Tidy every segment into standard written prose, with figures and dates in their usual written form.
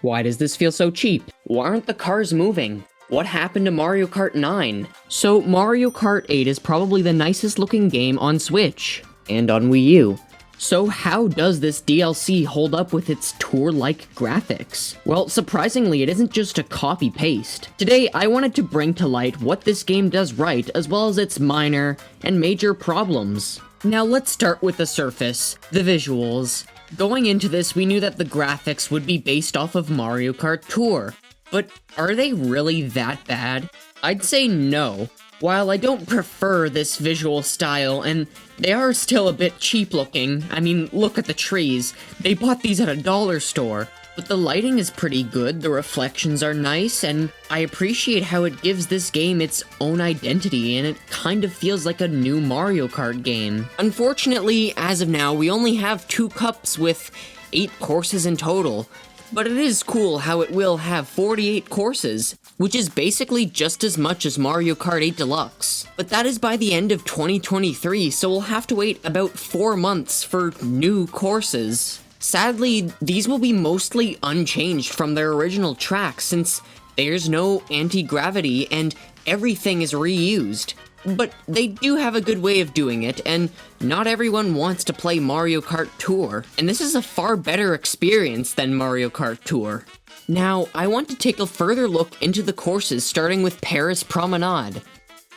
Why does this feel so cheap? Why aren't the cars moving? What happened to Mario Kart 9? So Mario Kart 8 is probably the nicest looking game on Switch, and on Wii U. So how does this DLC hold up with its tour-like graphics? Well, surprisingly, it isn't just a copy-paste. Today, I wanted to bring to light what this game does right, as well as its minor and major problems. Now let's start with the surface, the visuals. Going into this, we knew that the graphics would be based off of Mario Kart Tour. But are they really that bad? I'd say no. While I don't prefer this visual style, and they are still a bit cheap looking, I mean, look at the trees. They bought these at a dollar store. But the lighting is pretty good, the reflections are nice, and I appreciate how it gives this game its own identity, and it kind of feels like a new Mario Kart game. Unfortunately, as of now, we only have 2 cups with 8 courses in total. But it is cool how it will have 48 courses, which is basically just as much as Mario Kart 8 Deluxe. But that is by the end of 2023, so we'll have to wait about 4 months for new courses. Sadly, these will be mostly unchanged from their original track since there's no anti-gravity and everything is reused. But they do have a good way of doing it, and not everyone wants to play Mario Kart Tour, and this is a far better experience than Mario Kart Tour. Now, I want to take a further look into the courses, starting with Paris Promenade.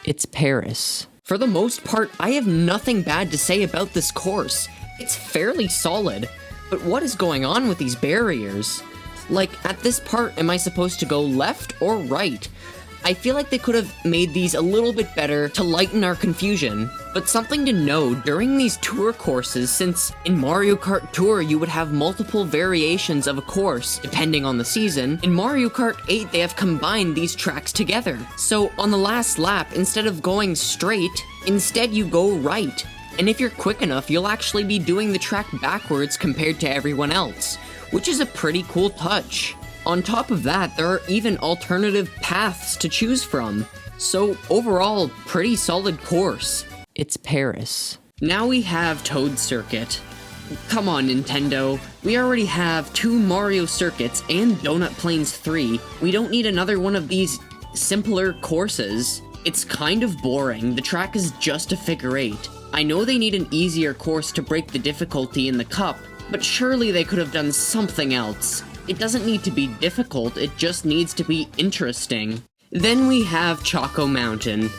It's Paris. For the most part, I have nothing bad to say about this course. It's fairly solid, but what is going on with these barriers? Like, at this part, am I supposed to go left or right? I feel like they could have made these a little bit better to lighten our confusion. But something to know, during these tour courses, since in Mario Kart Tour you would have multiple variations of a course, depending on the season, in Mario Kart 8 they have combined these tracks together. So on the last lap, instead of going straight, instead you go right. And if you're quick enough, you'll actually be doing the track backwards compared to everyone else, which is a pretty cool touch. On top of that, there are even alternative paths to choose from. So overall, pretty solid course. It's Paris. Now we have Toad Circuit. Come on, Nintendo. We already have 2 Mario Circuits and Donut Plains 3. We don't need another one of these simpler courses. It's kind of boring. The track is just a figure 8. I know they need an easier course to break the difficulty in the cup, but surely they could have done something else. It doesn't need to be difficult, it just needs to be interesting. Then we have Choco Mountain.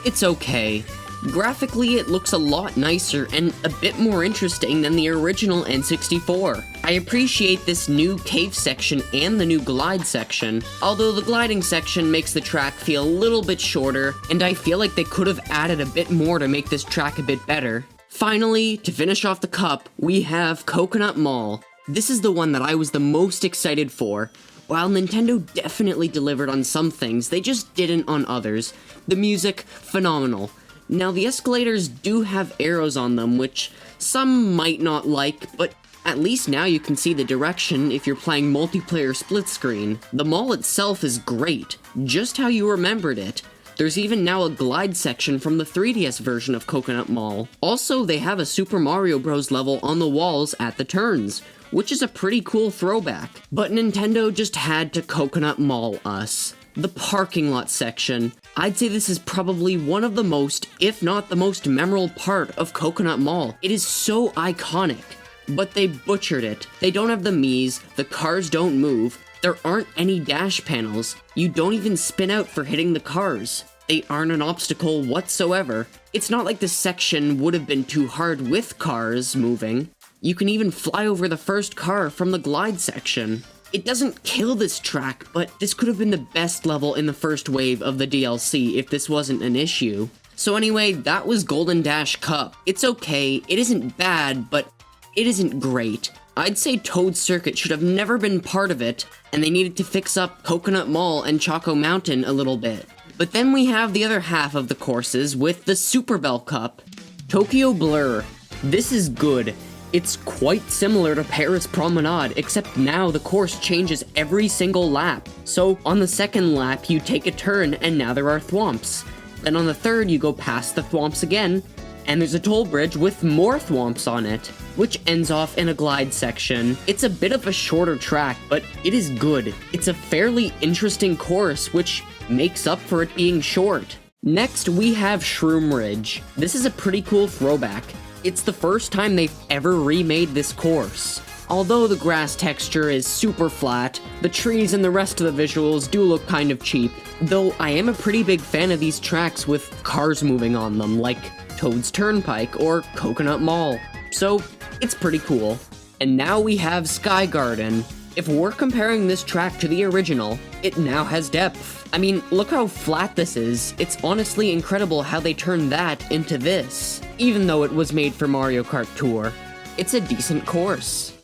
It's okay. Graphically, it looks a lot nicer and a bit more interesting than the original N64. I appreciate this new cave section and the new glide section, although the gliding section makes the track feel a little bit shorter, and I feel like they could have added a bit more to make this track a bit better. Finally, to finish off the cup, we have Coconut Mall. This is the one that I was the most excited for. While Nintendo definitely delivered on some things, they just didn't on others. The music, phenomenal. Now, the escalators do have arrows on them, which some might not like, but at least now you can see the direction if you're playing multiplayer split screen. The mall itself is great, just how you remembered it. There's even now a glide section from the 3DS version of Coconut Mall. Also, they have a Super Mario Bros. Level on the walls at the turns, which is a pretty cool throwback. But Nintendo just had to Coconut Mall us. The parking lot section. I'd say this is probably one of the most, if not the most memorable part of Coconut Mall. It is so iconic, but they butchered it. They don't have the Miis, the cars don't move, there aren't any dash panels, you don't even spin out for hitting the cars. They aren't an obstacle whatsoever. It's not like this section would have been too hard with cars moving. You can even fly over the first car from the glide section. It doesn't kill this track, but this could have been the best level in the first wave of the DLC if this wasn't an issue. So anyway, that was Golden Dash Cup. It's okay, it isn't bad, but it isn't great. I'd say Toad Circuit should have never been part of it, and they needed to fix up Coconut Mall and Choco Mountain a little bit. But then we have the other half of the courses with the Super Bell Cup. Tokyo Blur. This is good. It's quite similar to Paris Promenade, except now the course changes every single lap. So on the second lap, you take a turn and now there are thwomps. Then on the third, you go past the thwomps again, And there's a toll bridge with more thwomps on it, which ends off in a glide section. It's a bit of a shorter track, but it is good. It's a fairly interesting course, which makes up for it being short. Next, we have Shroom Ridge. This is a pretty cool throwback. It's the first time they've ever remade this course. Although the grass texture is super flat, the trees and the rest of the visuals do look kind of cheap. Though I am a pretty big fan of these tracks with cars moving on them, like Toad's Turnpike or Coconut Mall. So, it's pretty cool. And now we have Sky Garden. If we're comparing this track to the original, it now has depth. I mean, look how flat this is. It's honestly incredible how they turned that into this. Even though it was made for Mario Kart Tour, it's a decent course.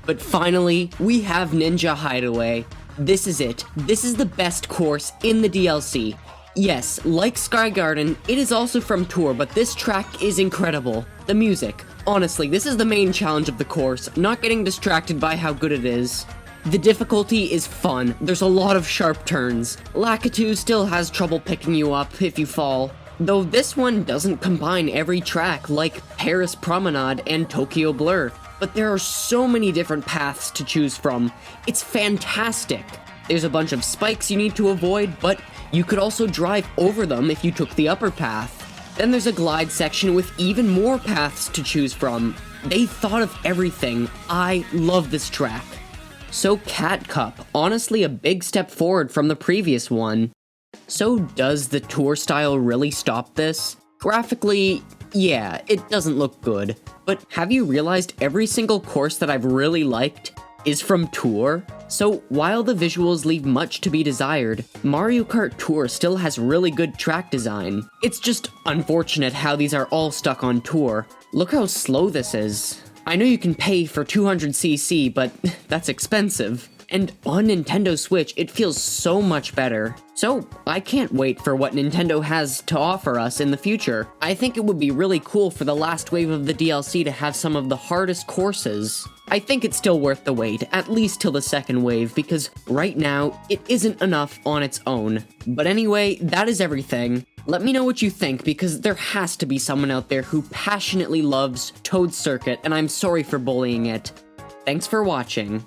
But finally, we have Ninja Hideaway. This is it. This is the best course in the DLC. Yes, like Sky Garden, it is also from Tour, but this track is incredible. The music. Honestly, this is the main challenge of the course, not getting distracted by how good it is. The difficulty is fun. There's a lot of sharp turns. Lakitu still has trouble picking you up if you fall. Though this one doesn't combine every track like Paris Promenade and Tokyo Blur. But there are so many different paths to choose from. It's fantastic. There's a bunch of spikes you need to avoid, but you could also drive over them if you took the upper path. Then there's a glide section with even more paths to choose from. They thought of everything. I love this track. So Cat Cup, honestly a big step forward from the previous one. So does the Tour style really stop this? Graphically, yeah, it doesn't look good. But have you realized every single course that I've really liked is from Tour? So while the visuals leave much to be desired, Mario Kart Tour still has really good track design. It's just unfortunate how these are all stuck on Tour. Look how slow this is. I know you can pay for 200cc, but that's expensive. And on Nintendo Switch, it feels so much better. So, I can't wait for what Nintendo has to offer us in the future. I think it would be really cool for the last wave of the DLC to have some of the hardest courses. I think it's still worth the wait, at least till the second wave, because right now, it isn't enough on its own. But anyway, that is everything. Let me know what you think, because there has to be someone out there who passionately loves Toad Circuit, and I'm sorry for bullying it. Thanks for watching.